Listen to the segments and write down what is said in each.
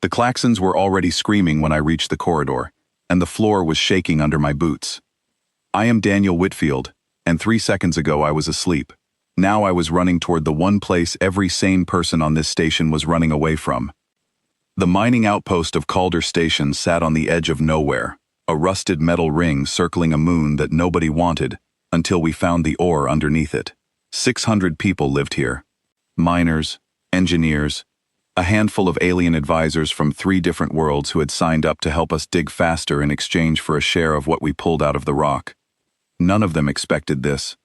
The klaxons were already screaming when I reached the corridor, and the floor was shaking under my boots. I am Daniel Whitfield, and 3 seconds ago I was asleep. Now I was running toward the one place every sane person on this station was running away from. The mining outpost of Calder Station sat on the edge of nowhere, a rusted metal ring circling a moon that nobody wanted, until we found the ore underneath it. 600 people lived here. Miners, engineers, a handful of alien advisors from 3 different worlds who had signed up to help us dig faster in exchange for a share of what we pulled out of the rock. None of them expected this.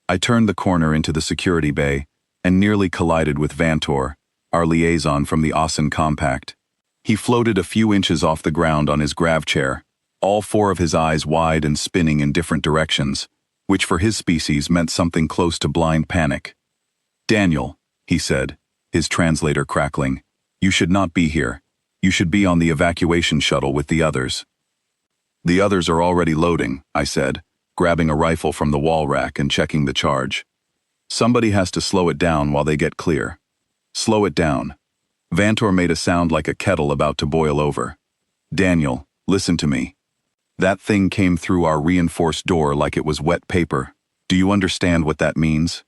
I turned the corner into the security bay and nearly collided with Vantor, our liaison from the Ossen Compact. He floated a few inches off the ground on his grav chair, all 4 of his eyes wide and spinning in different directions, which for his species meant something close to blind panic. "Daniel," he said, his translator crackling, "you should not be here. You should be on the evacuation shuttle with the others." "The others are already loading," I said, grabbing a rifle from the wall rack and checking the charge. "Somebody has to slow it down while they get clear." "Slow it down." Vantor made a sound like a kettle about to boil over. "Daniel, listen to me. That thing came through our reinforced door like it was wet paper. Do you understand what that means?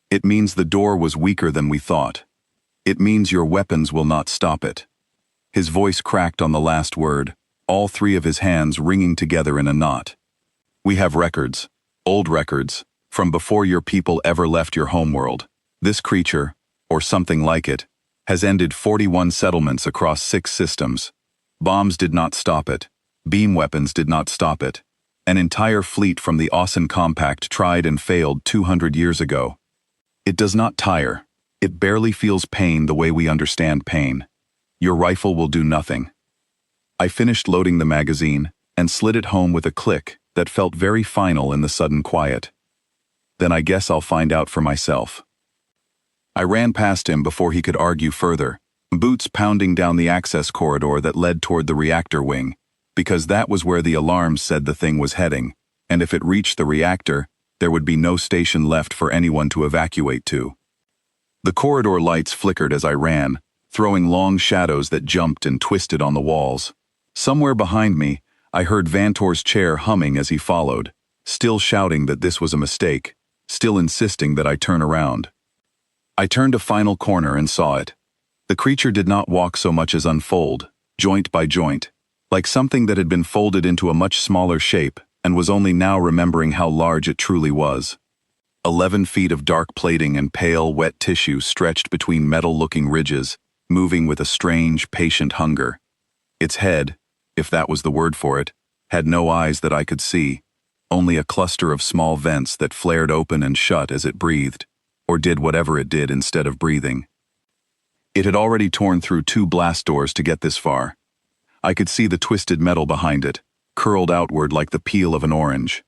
It means the door was weaker than we thought. It means your weapons will not stop it." His voice cracked on the last word, all 3 of his hands wringing together in a knot. "We have records, old records, from before your people ever left your homeworld. This creature, or something like it, has ended 41 settlements across 6 systems. Bombs did not stop it. Beam weapons did not stop it. An entire fleet from the Ossen Compact tried and failed 200 years ago. It does not tire. It barely feels pain the way we understand pain. Your rifle will do nothing." I finished loading the magazine and slid it home with a click that felt very final in the sudden quiet. "Then I guess I'll find out for myself." I ran past him before he could argue further, boots pounding down the access corridor that led toward the reactor wing, because that was where the alarms said the thing was heading, and if it reached the reactor, there would be no station left for anyone to evacuate to. The corridor lights flickered as I ran, throwing long shadows that jumped and twisted on the walls. Somewhere behind me, I heard Vantor's chair humming as he followed, still shouting that this was a mistake, still insisting that I turn around. I turned a final corner and saw it. The creature did not walk so much as unfold, joint by joint, like something that had been folded into a much smaller shape and was only now remembering how large it truly was. 11 feet of dark plating and pale, wet tissue stretched between metal-looking ridges, moving with a strange, patient hunger. Its head, if that was the word for it, had no eyes that I could see, only a cluster of small vents that flared open and shut as it breathed, or did whatever it did instead of breathing. It had already torn through 2 blast doors to get this far. I could see the twisted metal behind it, curled outward like the peel of an orange.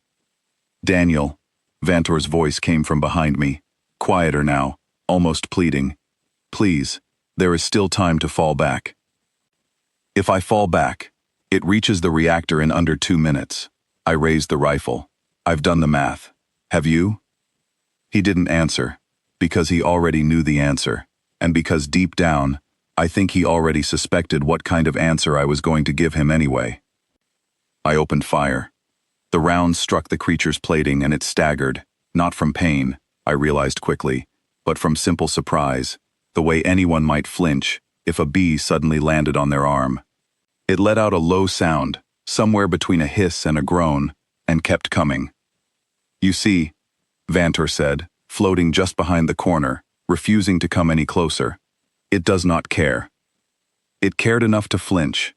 "Daniel," Vantor's voice came from behind me, quieter now, almost pleading. "Please, there is still time to fall back." "If I fall back, it reaches the reactor in under 2 minutes. I raised the rifle. I've done the math. Have you?" He didn't answer, because he already knew the answer, and because deep down, I think he already suspected what kind of answer I was going to give him anyway. I opened fire. The rounds struck the creature's plating and it staggered, not from pain, I realized quickly, but from simple surprise, the way anyone might flinch if a bee suddenly landed on their arm. It let out a low sound, somewhere between a hiss and a groan, and kept coming. "You see," Vantor said, floating just behind the corner, refusing to come any closer. "It does not care." It cared enough to flinch.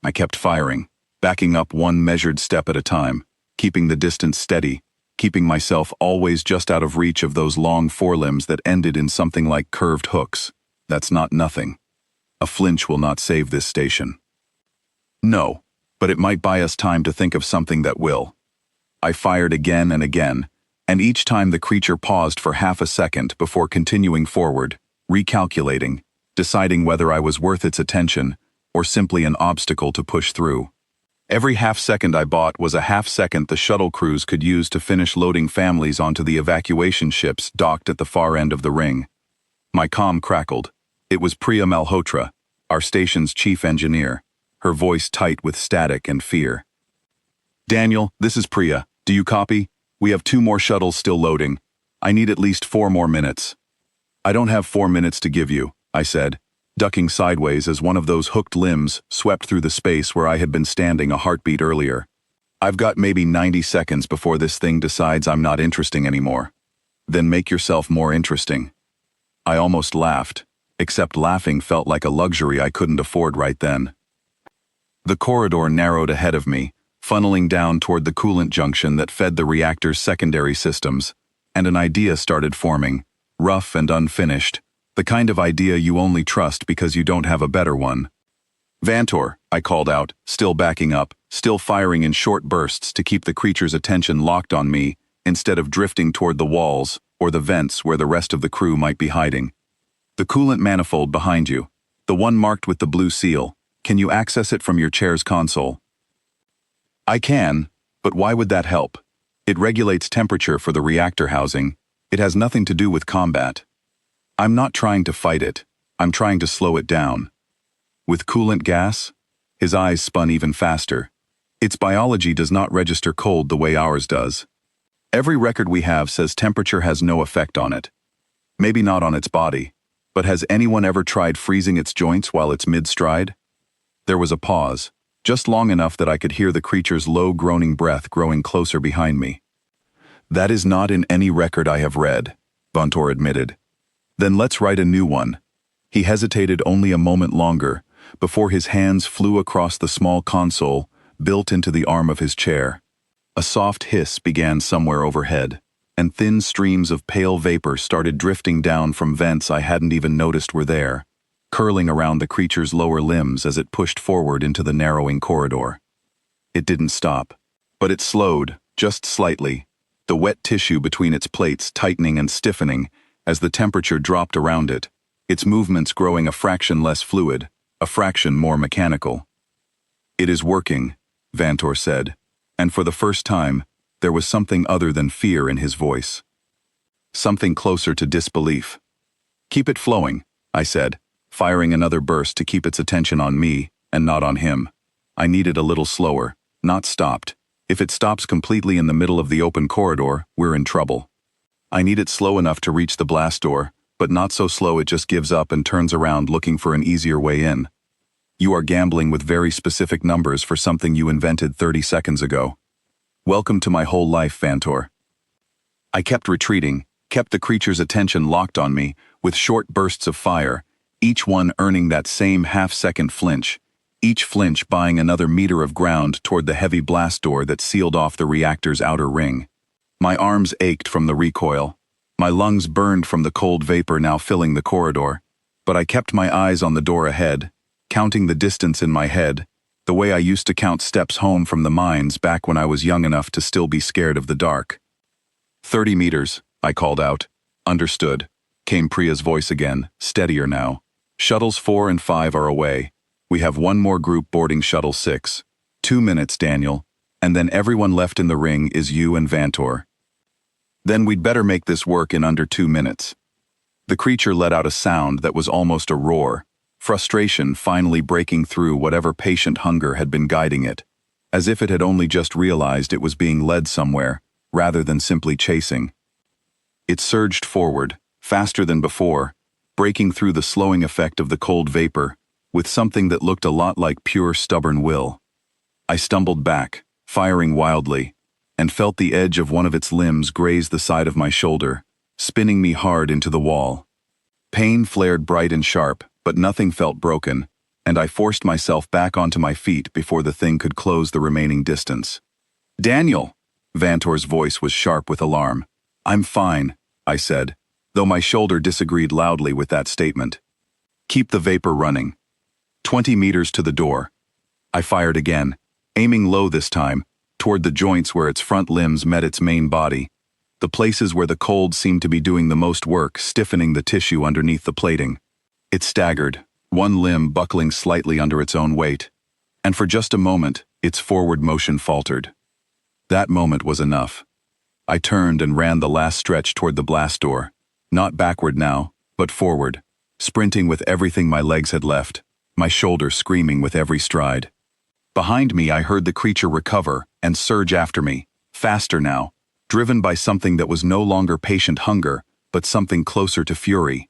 I kept firing, backing up 1 measured step at a time, keeping the distance steady, keeping myself always just out of reach of those long forelimbs that ended in something like curved hooks. That's not nothing. A flinch will not save this station. No, but it might buy us time to think of something that will. I fired again and again, and each time the creature paused for half a second before continuing forward, recalculating, deciding whether I was worth its attention or simply an obstacle to push through. Every half second I bought was a half second the shuttle crews could use to finish loading families onto the evacuation ships docked at the far end of the ring. My comm crackled. It was Priya Malhotra, our station's chief engineer, her voice tight with static and fear. "Daniel, this is Priya. Do you copy? We have 2 more shuttles still loading. I need at least 4 more minutes." "I don't have 4 minutes to give you," I said, ducking sideways as one of those hooked limbs swept through the space where I had been standing a heartbeat earlier. "I've got maybe 90 seconds before this thing decides I'm not interesting anymore." "Then make yourself more interesting." I almost laughed, except laughing felt like a luxury I couldn't afford right then. The corridor narrowed ahead of me, funneling down toward the coolant junction that fed the reactor's secondary systems, and an idea started forming, rough and unfinished, the kind of idea you only trust because you don't have a better one. "Vantor," I called out, still backing up, still firing in short bursts to keep the creature's attention locked on me instead of drifting toward the walls or the vents where the rest of the crew might be hiding. "The coolant manifold behind you, the one marked with the blue seal, can you access it from your chair's console?" "I can, but why would that help? It regulates temperature for the reactor housing. It has nothing to do with combat." "I'm not trying to fight it. I'm trying to slow it down." "With coolant gas?" His eyes spun even faster. "Its biology does not register cold the way ours does. Every record we have says temperature has no effect on it. Maybe not on its body, but has anyone ever tried freezing its joints while it's mid-stride?" There was a pause, just long enough that I could hear the creature's low groaning breath growing closer behind me. "That is not in any record I have read," Vantor admitted. "Then let's write a new one." He hesitated only a moment longer, before his hands flew across the small console built into the arm of his chair. A soft hiss began somewhere overhead, and thin streams of pale vapor started drifting down from vents I hadn't even noticed were there, curling around the creature's lower limbs as it pushed forward into the narrowing corridor. It didn't stop, but it slowed, just slightly, the wet tissue between its plates tightening and stiffening as the temperature dropped around it, its movements growing a fraction less fluid, a fraction more mechanical. "It is working," Vantor said, and for the first time, there was something other than fear in his voice. Something closer to disbelief. "Keep it flowing," I said, firing another burst to keep its attention on me and not on him. I need it a little slower, not stopped. If it stops completely in the middle of the open corridor, we're in trouble. I need it slow enough to reach the blast door, but not so slow it just gives up and turns around looking for an easier way in. You are gambling with very specific numbers for something you invented 30 seconds ago. Welcome to my whole life, Vantor. I kept retreating, kept the creature's attention locked on me, with short bursts of fire, each one earning that same half-second flinch, each flinch buying another meter of ground toward the heavy blast door that sealed off the reactor's outer ring. My arms ached from the recoil. My lungs burned from the cold vapor now filling the corridor, but I kept my eyes on the door ahead, counting the distance in my head, the way I used to count steps home from the mines back when I was young enough to still be scared of the dark. 30 meters, I called out. "Understood," came Priya's voice again, steadier now. "Shuttles 4 and 5 are away. We have one more group boarding Shuttle 6. 2 minutes, Daniel, and then everyone left in the ring is you and Vantor. Then we'd better make this work in under 2 minutes." The creature let out a sound that was almost a roar, frustration finally breaking through whatever patient hunger had been guiding it, as if it had only just realized it was being led somewhere, rather than simply chasing. It surged forward, faster than before, breaking through the slowing effect of the cold vapor, with something that looked a lot like pure stubborn will. I stumbled back, firing wildly, and felt the edge of one of its limbs graze the side of my shoulder, spinning me hard into the wall. Pain flared bright and sharp, but nothing felt broken, and I forced myself back onto my feet before the thing could close the remaining distance. "Daniel!" Vantor's voice was sharp with alarm. "I'm fine," I said, though my shoulder disagreed loudly with that statement. "Keep the vapor running." 20 meters to the door. I fired again, aiming low this time, toward the joints where its front limbs met its main body, the places where the cold seemed to be doing the most work, stiffening the tissue underneath the plating. It staggered, one limb buckling slightly under its own weight, and for just a moment, its forward motion faltered. That moment was enough. I turned and ran the last stretch toward the blast door, not backward now, but forward, sprinting with everything my legs had left, my shoulder screaming with every stride. Behind me, I heard the creature recover and surge after me, faster now, driven by something that was no longer patient hunger, but something closer to fury.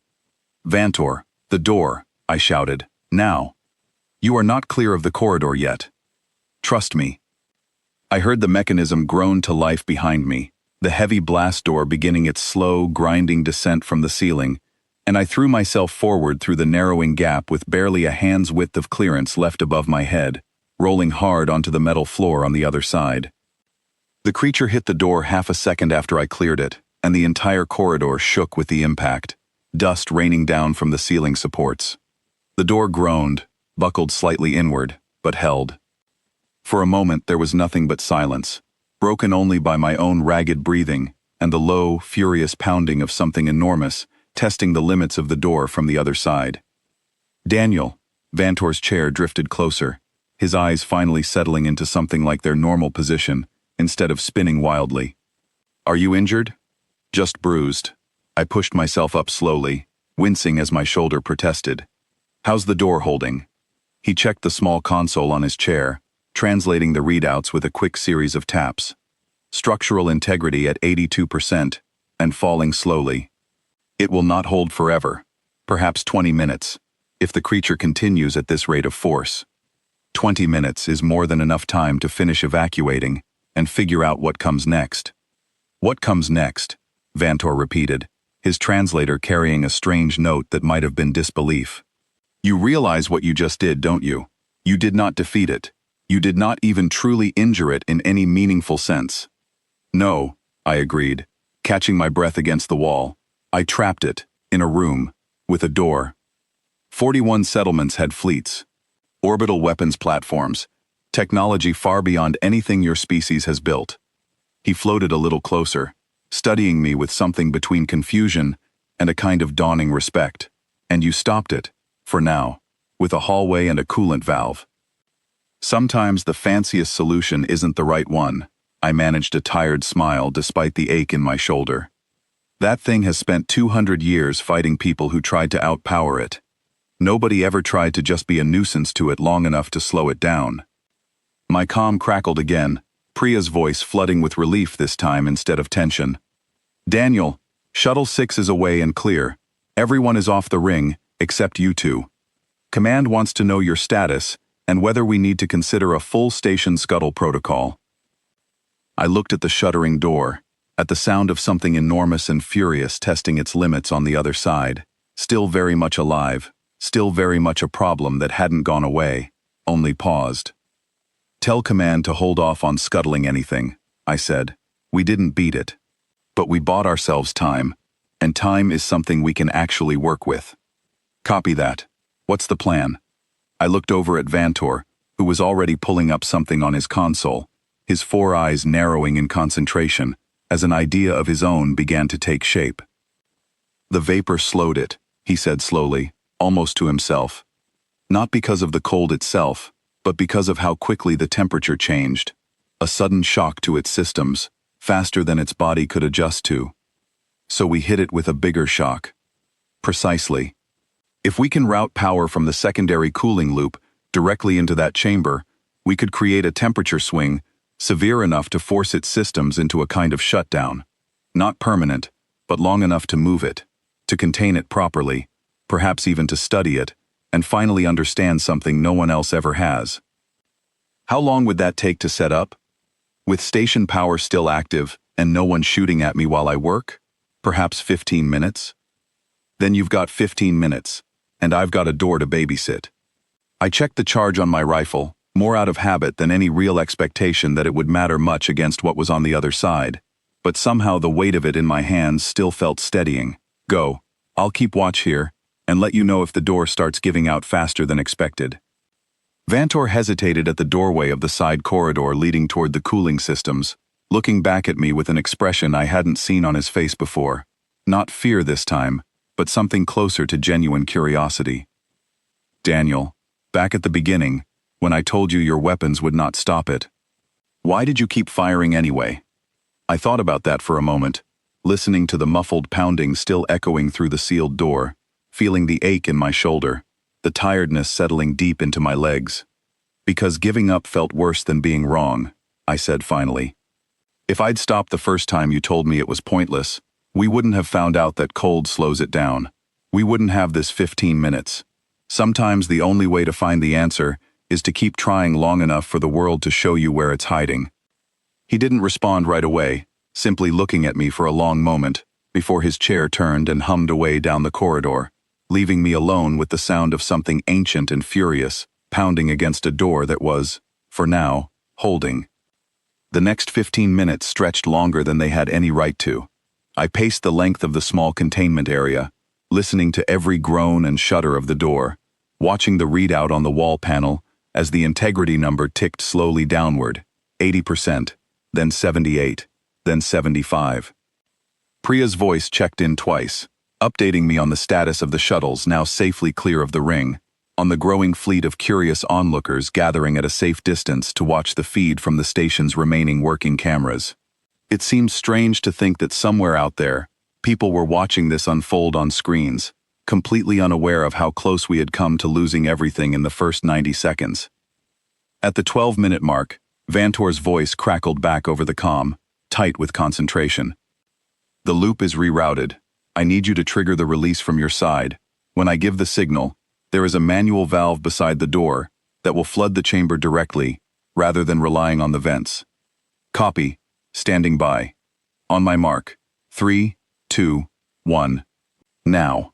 "Vantor, the door," I shouted. "Now. You are not clear of the corridor yet. Trust me." I heard the mechanism groan to life behind me, the heavy blast door beginning its slow, grinding descent from the ceiling, and I threw myself forward through the narrowing gap with barely a hand's width of clearance left above my head, rolling hard onto the metal floor on the other side. The creature hit the door half a second after I cleared it, and the entire corridor shook with the impact, dust raining down from the ceiling supports. The door groaned, buckled slightly inward, but held. For a moment there was nothing but silence, broken only by my own ragged breathing and the low, furious pounding of something enormous, testing the limits of the door from the other side. "Daniel," Vantor's chair drifted closer, his eyes finally settling into something like their normal position, instead of spinning wildly. "Are you injured?" "Just bruised." I pushed myself up slowly, wincing as my shoulder protested. "How's the door holding?" He checked the small console on his chair, translating the readouts with a quick series of taps. Structural integrity at 82%, and falling slowly. "It will not hold forever. Perhaps 20 minutes, if the creature continues at this rate of force. 20 minutes is more than enough time to finish evacuating and figure out what comes next." "What comes next?" Vantor repeated, his translator carrying a strange note that might have been disbelief. "You realize what you just did, don't you? You did not defeat it. You did not even truly injure it in any meaningful sense." "No," I agreed, catching my breath against the wall. "I trapped it, in a room, with a door." 41 settlements had fleets. Orbital weapons platforms. Technology far beyond anything your species has built. He floated a little closer, studying me with something between confusion and a kind of dawning respect. "And you stopped it, for now, with a hallway and a coolant valve." "Sometimes the fanciest solution isn't the right one." I managed a tired smile despite the ache in my shoulder. "That thing has spent 200 years fighting people who tried to outpower it. Nobody ever tried to just be a nuisance to it long enough to slow it down." My comm crackled again, Priya's voice flooding with relief this time instead of tension. "Daniel, Shuttle 6 is away and clear. Everyone is off the ring, except you two. Command wants to know your status and whether we need to consider a full station scuttle protocol." I looked at the shuddering door, at the sound of something enormous and furious testing its limits on the other side, still very much alive, still very much a problem that hadn't gone away, only paused. "Tell Command to hold off on scuttling anything," I said. "We didn't beat it. But we bought ourselves time, and time is something we can actually work with." "Copy that. What's the plan?" I looked over at Vantor, who was already pulling up something on his console, his 4 eyes narrowing in concentration, as an idea of his own began to take shape. "The vapor slowed it," he said slowly, almost to himself. "Not because of the cold itself, but because of how quickly the temperature changed. A sudden shock to its systems, faster than its body could adjust to. So we hit it with a bigger shock." "Precisely. If we can route power from the secondary cooling loop directly into that chamber, we could create a temperature swing severe enough to force its systems into a kind of shutdown. Not permanent, but long enough to move it, to contain it properly, perhaps even to study it, and finally understand something no one else ever has." "How long would that take to set up? With station power still active and no one shooting at me while I work? Perhaps 15 minutes? Then you've got 15 minutes, and I've got a door to babysit." I checked the charge on my rifle, more out of habit than any real expectation that it would matter much against what was on the other side, but somehow the weight of it in my hands still felt steadying. "Go. I'll keep watch here, and let you know if the door starts giving out faster than expected." Vantor hesitated at the doorway of the side corridor leading toward the cooling systems, looking back at me with an expression I hadn't seen on his face before. Not fear this time, but something closer to genuine curiosity. "Daniel, back at the beginning, when I told you your weapons would not stop it, why did you keep firing anyway?" I thought about that for a moment, listening to the muffled pounding still echoing through the sealed door, feeling the ache in my shoulder, the tiredness settling deep into my legs. Because giving up felt worse than being wrong, I said finally. If I'd stopped the first time you told me it was pointless, we wouldn't have found out that cold slows it down. We wouldn't have this 15 minutes. Sometimes the only way to find the answer is to keep trying long enough for the world to show you where it's hiding. He didn't respond right away, simply looking at me for a long moment, before his chair turned and hummed away down the corridor, leaving me alone with the sound of something ancient and furious, pounding against a door that was, for now, holding. The next 15 minutes stretched longer than they had any right to. I paced the length of the small containment area, listening to every groan and shudder of the door, watching the readout on the wall panel as the integrity number ticked slowly downward, 80%, then 78, then 75. Priya's voice checked in twice, updating me on the status of the shuttles now safely clear of the ring, on the growing fleet of curious onlookers gathering at a safe distance to watch the feed from the station's remaining working cameras. It seemed strange to think that somewhere out there, people were watching this unfold on screens, completely unaware of how close we had come to losing everything in the first 90 seconds. At the 12-minute mark, Vantor's voice crackled back over the comm, tight with concentration. The loop is rerouted. I need you to trigger the release from your side. When I give the signal, there is a manual valve beside the door that will flood the chamber directly, rather than relying on the vents. Copy. Standing by. On my mark. 3, 2, 1. Now.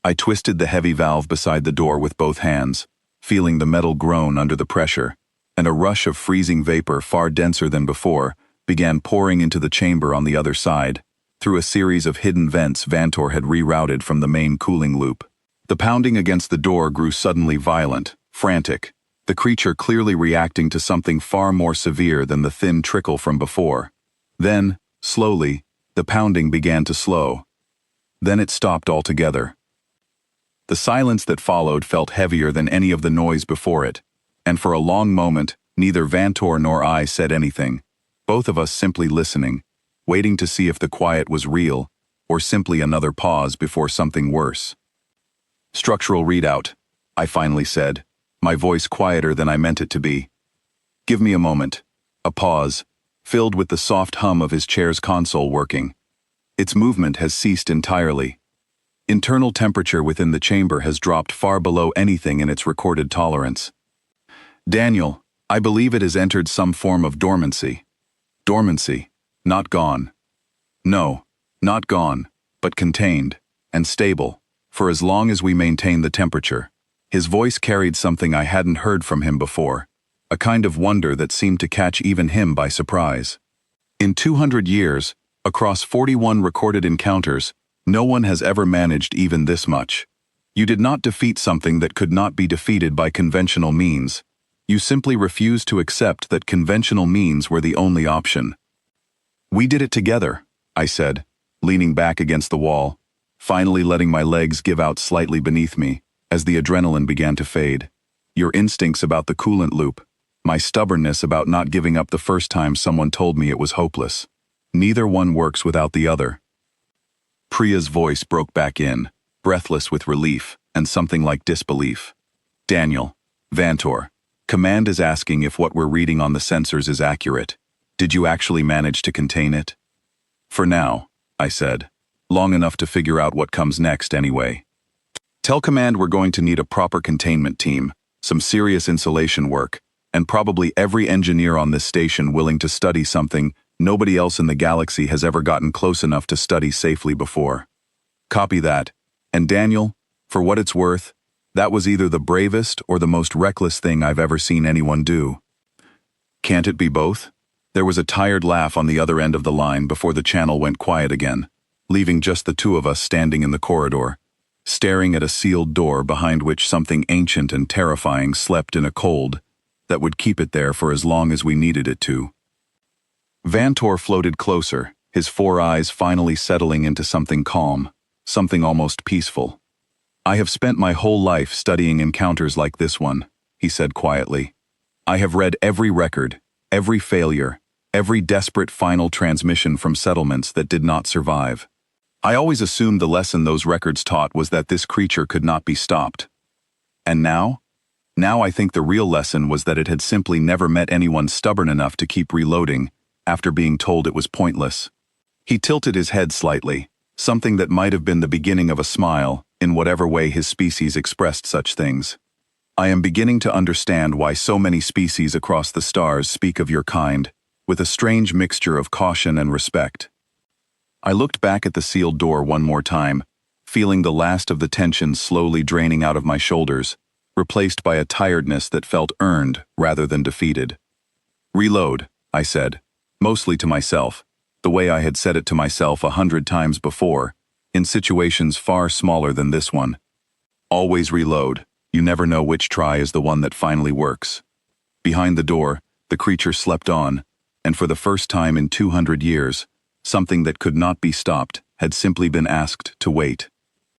I twisted the heavy valve beside the door with both hands, feeling the metal groan under the pressure, and a rush of freezing vapor far denser than before began pouring into the chamber on the other side, through a series of hidden vents Vantor had rerouted from the main cooling loop. The pounding against the door grew suddenly violent, frantic, the creature clearly reacting to something far more severe than the thin trickle from before. Then, slowly, the pounding began to slow. Then it stopped altogether. The silence that followed felt heavier than any of the noise before it, and for a long moment, neither Vantor nor I said anything, both of us simply listening, waiting to see if the quiet was real, or simply another pause before something worse. Structural readout, I finally said, my voice quieter than I meant it to be. Give me a moment. A pause, filled with the soft hum of his chair's console working. Its movement has ceased entirely. Internal temperature within the chamber has dropped far below anything in its recorded tolerance. Daniel, I believe it has entered some form of dormancy. Dormancy, not gone. No, not gone, but contained, and stable, for as long as we maintain the temperature. His voice carried something I hadn't heard from him before, a kind of wonder that seemed to catch even him by surprise. In 200 years, across 41 recorded encounters, no one has ever managed even this much. You did not defeat something that could not be defeated by conventional means. You simply refused to accept that conventional means were the only option. We did it together, I said, leaning back against the wall, finally letting my legs give out slightly beneath me as the adrenaline began to fade. Your instincts about the coolant loop, my stubbornness about not giving up the first time someone told me it was hopeless. Neither one works without the other. Priya's voice broke back in, breathless with relief and something like disbelief. Daniel, Vantor, Command is asking if what we're reading on the sensors is accurate. Did you actually manage to contain it? For now, I said. Long enough to figure out what comes next anyway. Tell Command we're going to need a proper containment team, some serious insulation work, and probably every engineer on this station willing to study something nobody else in the galaxy has ever gotten close enough to study safely before. Copy that. And Daniel, for what it's worth, that was either the bravest or the most reckless thing I've ever seen anyone do. Can't it be both? There was a tired laugh on the other end of the line before the channel went quiet again, leaving just the two of us standing in the corridor, staring at a sealed door behind which something ancient and terrifying slept in a cold that would keep it there for as long as we needed it to. Vantor floated closer, his four eyes finally settling into something calm, something almost peaceful. I have spent my whole life studying encounters like this one, he said quietly. I have read every record, every failure, every desperate final transmission from settlements that did not survive. I always assumed the lesson those records taught was that this creature could not be stopped. And now? Now I think the real lesson was that it had simply never met anyone stubborn enough to keep reloading after being told it was pointless. He tilted his head slightly, something that might have been the beginning of a smile, in whatever way his species expressed such things. I am beginning to understand why so many species across the stars speak of your kind, with a strange mixture of caution and respect. I looked back at the sealed door one more time, feeling the last of the tension slowly draining out of my shoulders, replaced by a tiredness that felt earned rather than defeated. "Reload," I said, mostly to myself, the way I had said it to myself 100 times before, in situations far smaller than this one. "Always reload. You never know which try is the one that finally works." Behind the door, the creature slept on, and for the first time in 200 years, something that could not be stopped had simply been asked to wait.